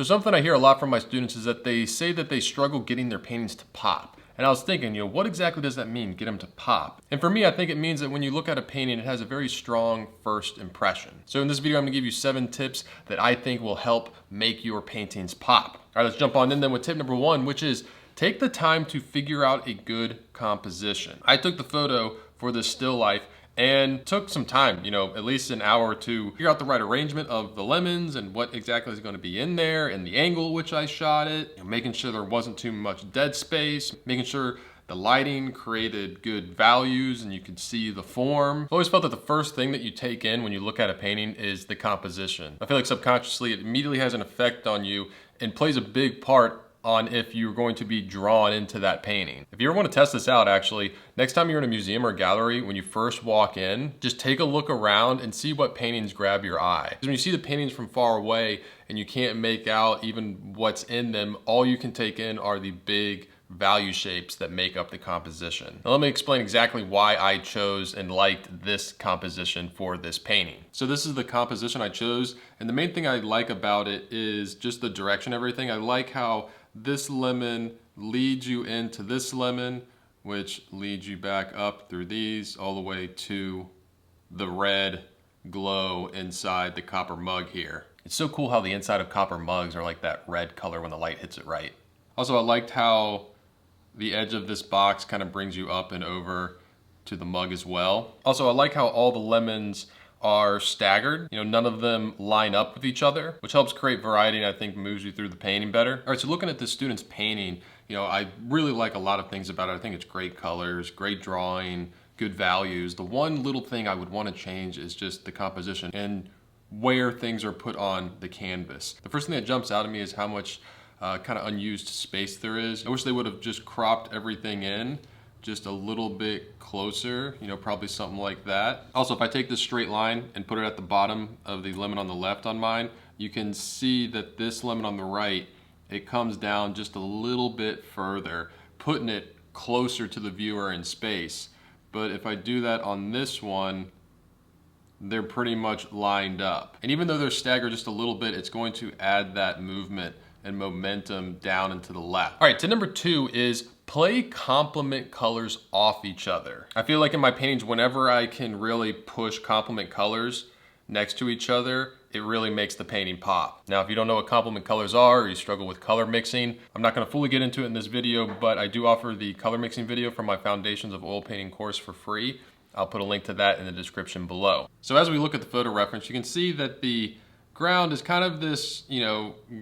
So something I hear a lot from my students is that they say that they struggle getting their paintings to pop. And I was thinking, what exactly does that mean, get them to pop? And for me, I think it means that when you look at a painting, it has a very strong first impression. So in this video, I'm gonna give you 7 tips that I think will help make your paintings pop. All right, let's jump on in then with tip number 1, which is take the time to figure out a good composition. I took the photo for this still life and took some time, at least an hour to figure out the right arrangement of the lemons and what exactly is going to be in there and the angle at which I shot it, making sure there wasn't too much dead space, making sure the lighting created good values and you could see the form. I've always felt that the first thing that you take in when you look at a painting is the composition. I feel like subconsciously it immediately has an effect on you and plays a big part on if you're going to be drawn into that painting. If you ever want to test this out, actually, next time you're in a museum or gallery, when you first walk in, just take a look around and see what paintings grab your eye. Because when you see the paintings from far away and you can't make out even what's in them, all you can take in are the big value shapes that make up the composition. Now let me explain exactly why I chose and liked this composition for this painting. So this is the composition I chose, and the main thing I like about it is just the direction of everything. I like how this lemon leads you into this lemon, which leads you back up through these all the way to the red glow inside the copper mug here. It's so cool how the inside of copper mugs are like that red color when the light hits it right. Also, I liked how the edge of this box kind of brings you up and over to the mug as well. Also, I like how all the lemons are staggered. None of them line up with each other, which helps create variety and I think moves you through the painting better. All right, so looking at this student's painting, I really like a lot of things about it. I think it's great colors, great drawing, good values. The one little thing I would want to change is just the composition and where things are put on the canvas. The first thing that jumps out at me is how much kind of unused space there is. I wish they would have just cropped everything in just a little bit closer, probably something like that. Also, if I take this straight line and put it at the bottom of the lemon on the left on mine, you can see that this lemon on the right, it comes down just a little bit further, putting it closer to the viewer in space. But if I do that on this one, they're pretty much lined up. And even though they're staggered just a little bit, it's going to add that movement and momentum down and to the left. All right, tip number 2 is play complement colors off each other. I feel like in my paintings, whenever I can really push complement colors next to each other, it really makes the painting pop. Now, if you don't know what complement colors are or you struggle with color mixing, I'm not gonna fully get into it in this video, but I do offer the color mixing video from my Foundations of Oil Painting course for free. I'll put a link to that in the description below. So as we look at the photo reference, you can see that the ground is kind of this,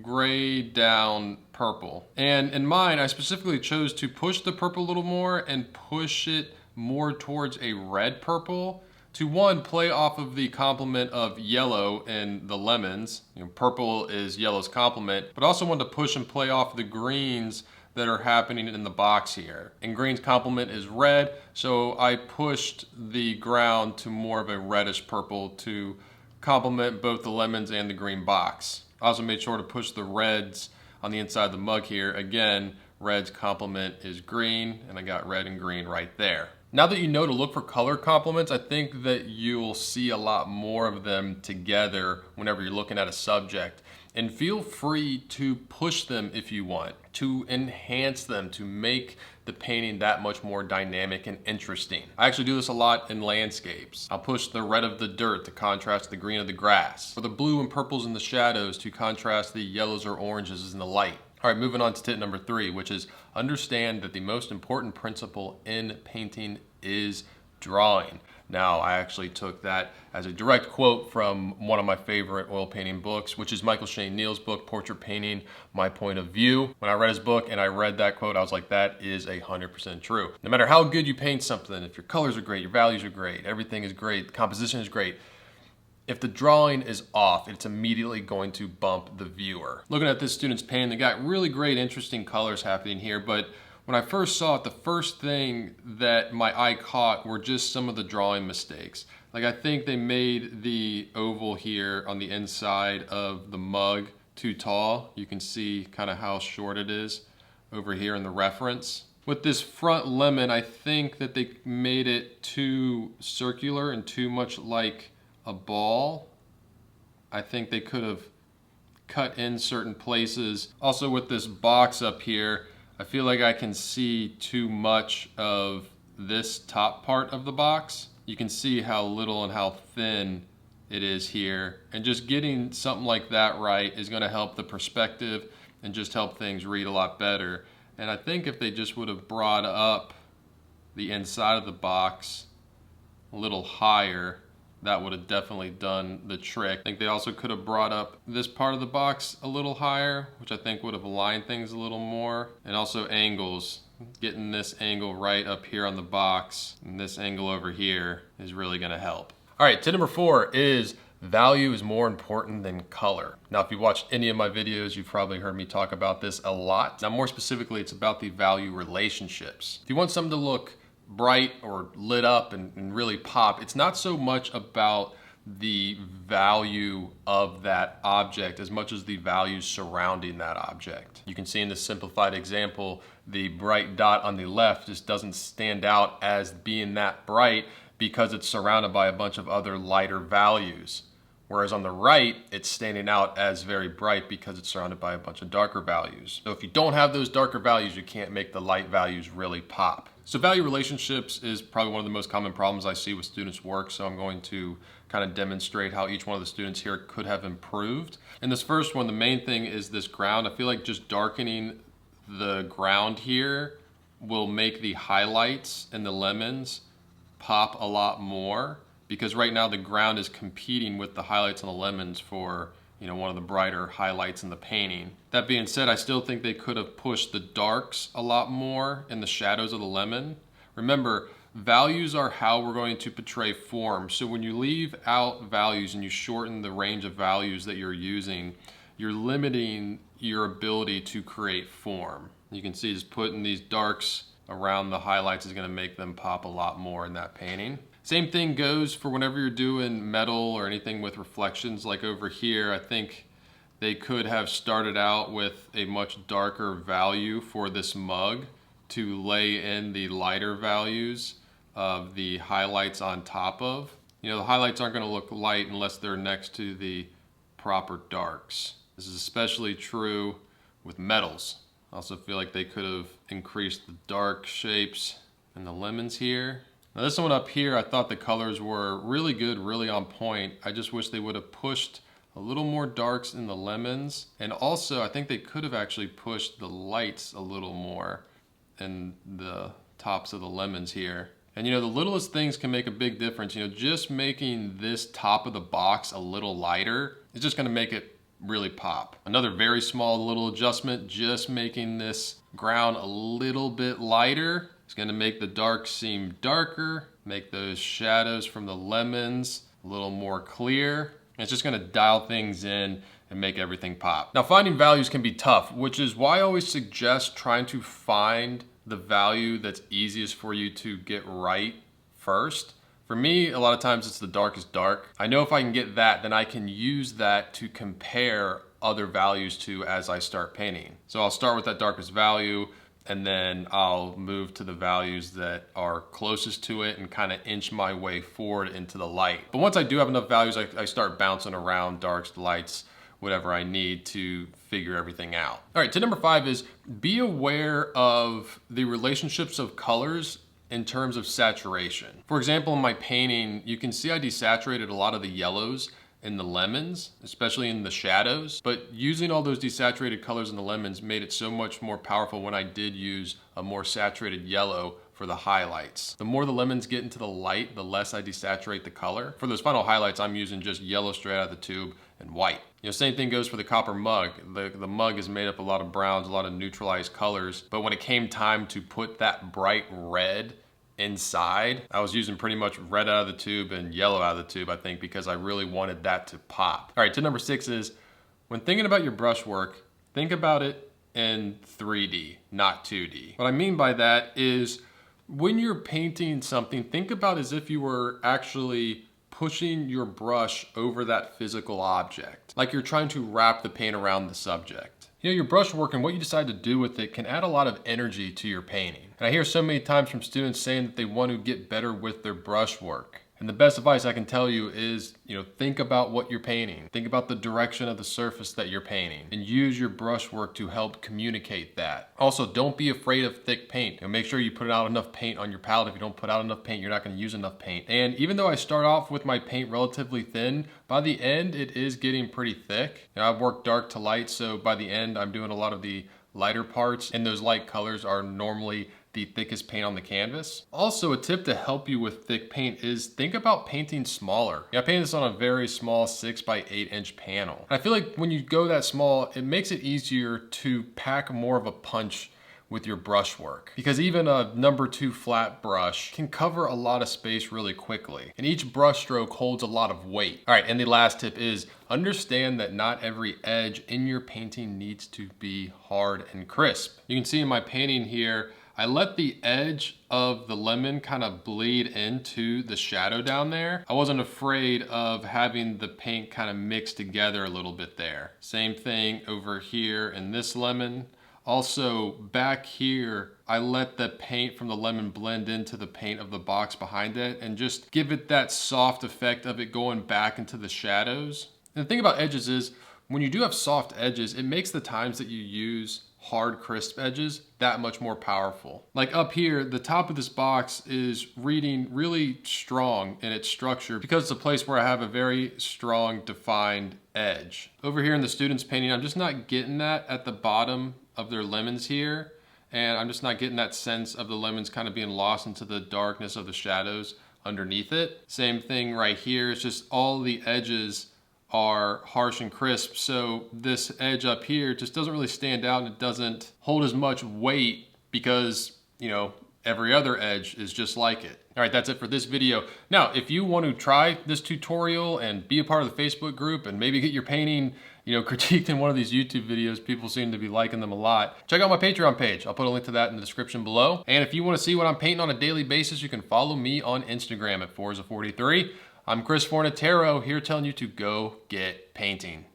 gray down purple. And in mine, I specifically chose to push the purple a little more and push it more towards a red purple to one, play off of the complement of yellow in the lemons. Purple is yellow's complement, but also wanted to push and play off the greens that are happening in the box here. And green's complement is red, so I pushed the ground to more of a reddish purple to complement both the lemons and the green box. I also made sure to push the reds on the inside of the mug here. Again, red's complement is green, and I got red and green right there. Now that you know to look for color complements, I think that you'll see a lot more of them together whenever you're looking at a subject. And feel free to push them if you want, to enhance them, to make the painting that much more dynamic and interesting. I actually do this a lot in landscapes. I'll push the red of the dirt to contrast the green of the grass, or the blue and purples in the shadows to contrast the yellows or oranges in the light. All right, moving on to tip number 3, which is understand that the most important principle in painting is drawing. Now, I actually took that as a direct quote from one of my favorite oil painting books, which is Michael Shane Neal's book, Portrait Painting, My Point of View. When I read his book and I read that quote, I was like, that is 100% true. No matter how good you paint something, if your colors are great, your values are great, everything is great, the composition is great, if the drawing is off, it's immediately going to bump the viewer. Looking at this student's painting, they got really great, interesting colors happening here, but when I first saw it, the first thing that my eye caught were just some of the drawing mistakes. Like, I think they made the oval here on the inside of the mug too tall. You can see kind of how short it is over here in the reference. With this front lemon, I think that they made it too circular and too much like a ball. I think they could have cut in certain places. Also with this box up here, I feel like I can see too much of this top part of the box. You can see how little and how thin it is here. And just getting something like that right is gonna help the perspective and just help things read a lot better. And I think if they just would have brought up the inside of the box a little higher, that would have definitely done the trick. I think they also could have brought up this part of the box a little higher, which I think would have aligned things a little more. And also angles. Getting this angle right up here on the box and this angle over here is really gonna help. All right, tip number 4 is value is more important than color. Now, if you watched any of my videos, you've probably heard me talk about this a lot. Now, more specifically, it's about the value relationships. If you want something to look bright or lit up and really pop, it's not so much about the value of that object as much as the values surrounding that object. You can see in this simplified example, the bright dot on the left just doesn't stand out as being that bright because it's surrounded by a bunch of other lighter values. Whereas on the right, it's standing out as very bright because it's surrounded by a bunch of darker values. So if you don't have those darker values, you can't make the light values really pop. So value relationships is probably one of the most common problems I see with students' work. So I'm going to kind of demonstrate how each one of the students here could have improved. In this first one, the main thing is this ground. I feel like just darkening the ground here will make the highlights and the lemons pop a lot more, because right now the ground is competing with the highlights and the lemons for, one of the brighter highlights in the painting. That being said, I still think they could have pushed the darks a lot more in the shadows of the lemon. Remember, values are how we're going to portray form. So when you leave out values and you shorten the range of values that you're using, you're limiting your ability to create form. You can see just putting these darks around the highlights is going to make them pop a lot more in that painting. Same thing goes for whenever you're doing metal or anything with reflections. Like over here, I think they could have started out with a much darker value for this mug to lay in the lighter values of the highlights on top of. The highlights aren't going to look light unless they're next to the proper darks. This is especially true with metals. I also feel like they could have increased the dark shapes and the lemons here. Now this one up here, I thought the colors were really good, really on point. I just wish they would have pushed a little more darks in the lemons. And also, I think they could have actually pushed the lights a little more in the tops of the lemons here. And the littlest things can make a big difference. Just making this top of the box a little lighter is just gonna make it really pop. Another very small little adjustment, just making this ground a little bit lighter. It's gonna make the dark seem darker, make those shadows from the lemons a little more clear. It's just gonna dial things in and make everything pop. Now, finding values can be tough, which is why I always suggest trying to find the value that's easiest for you to get right first. For me, a lot of times it's the darkest dark. I know if I can get that, then I can use that to compare other values to as I start painting. So I'll start with that darkest value, and then I'll move to the values that are closest to it and kind of inch my way forward into the light. But once I do have enough values, I start bouncing around darks, lights, whatever I need to figure everything out. All right, tip number 5 is be aware of the relationships of colors in terms of saturation. For example, in my painting, you can see I desaturated a lot of the yellows in the lemons, especially in the shadows, but using all those desaturated colors in the lemons made it so much more powerful when I did use a more saturated yellow for the highlights. The more the lemons get into the light, the less I desaturate the color. For those final highlights, I'm using just yellow straight out of the tube and white. Same thing goes for the copper mug. The mug is made up a lot of browns, a lot of neutralized colors, but when it came time to put that bright red inside, I was using pretty much red out of the tube and yellow out of the tube, I think, because I really wanted that to pop. All right, tip number 6 is when thinking about your brushwork, think about it in 3D, not 2D. What I mean by that is when you're painting something, think about as if you were actually pushing your brush over that physical object, like you're trying to wrap the paint around the subject. Your brushwork and what you decide to do with it can add a lot of energy to your painting. And I hear so many times from students saying that they want to get better with their brushwork. And the best advice I can tell you is, think about what you're painting. Think about the direction of the surface that you're painting and use your brushwork to help communicate that. Also, don't be afraid of thick paint. Make sure you put out enough paint on your palette. If you don't put out enough paint, you're not going to use enough paint. And even though I start off with my paint relatively thin, by the end it is getting pretty thick. I've worked dark to light, so by the end I'm doing a lot of the lighter parts, and those light colors are normally the thickest paint on the canvas. Also, a tip to help you with thick paint is think about painting smaller. I painted this on a very small 6x8 inch panel. I feel like when you go that small, it makes it easier to pack more of a punch with your brushwork, because even a number 2 flat brush can cover a lot of space really quickly, and each brush stroke holds a lot of weight. All right, and the last tip is understand that not every edge in your painting needs to be hard and crisp. You can see in my painting here, I let the edge of the lemon kind of bleed into the shadow down there. I wasn't afraid of having the paint kind of mixed together a little bit there. Same thing over here in this lemon. Also, back here, I let the paint from the lemon blend into the paint of the box behind it and just give it that soft effect of it going back into the shadows. And the thing about edges is, when you do have soft edges, it makes the times that you use hard, crisp edges that much more powerful. Like up here, the top of this box is reading really strong in its structure because it's a place where I have a very strong, defined edge. Over here in the student's painting, I'm just not getting that at the bottom of their lemons here, and I'm just not getting that sense of the lemons kind of being lost into the darkness of the shadows underneath it. Same thing right here, it's just all the edges are harsh and crisp, so this edge up here just doesn't really stand out, and it doesn't hold as much weight because, every other edge is just like it. All right, that's it for this video. Now, if you want to try this tutorial and be a part of the Facebook group and maybe get your painting, critiqued in one of these YouTube videos, people seem to be liking them a lot, check out my Patreon page. I'll put a link to that in the description below. And if you want to see what I'm painting on a daily basis, you can follow me on Instagram at Forza43. I'm Chris Fornatero, here telling you to go get painting.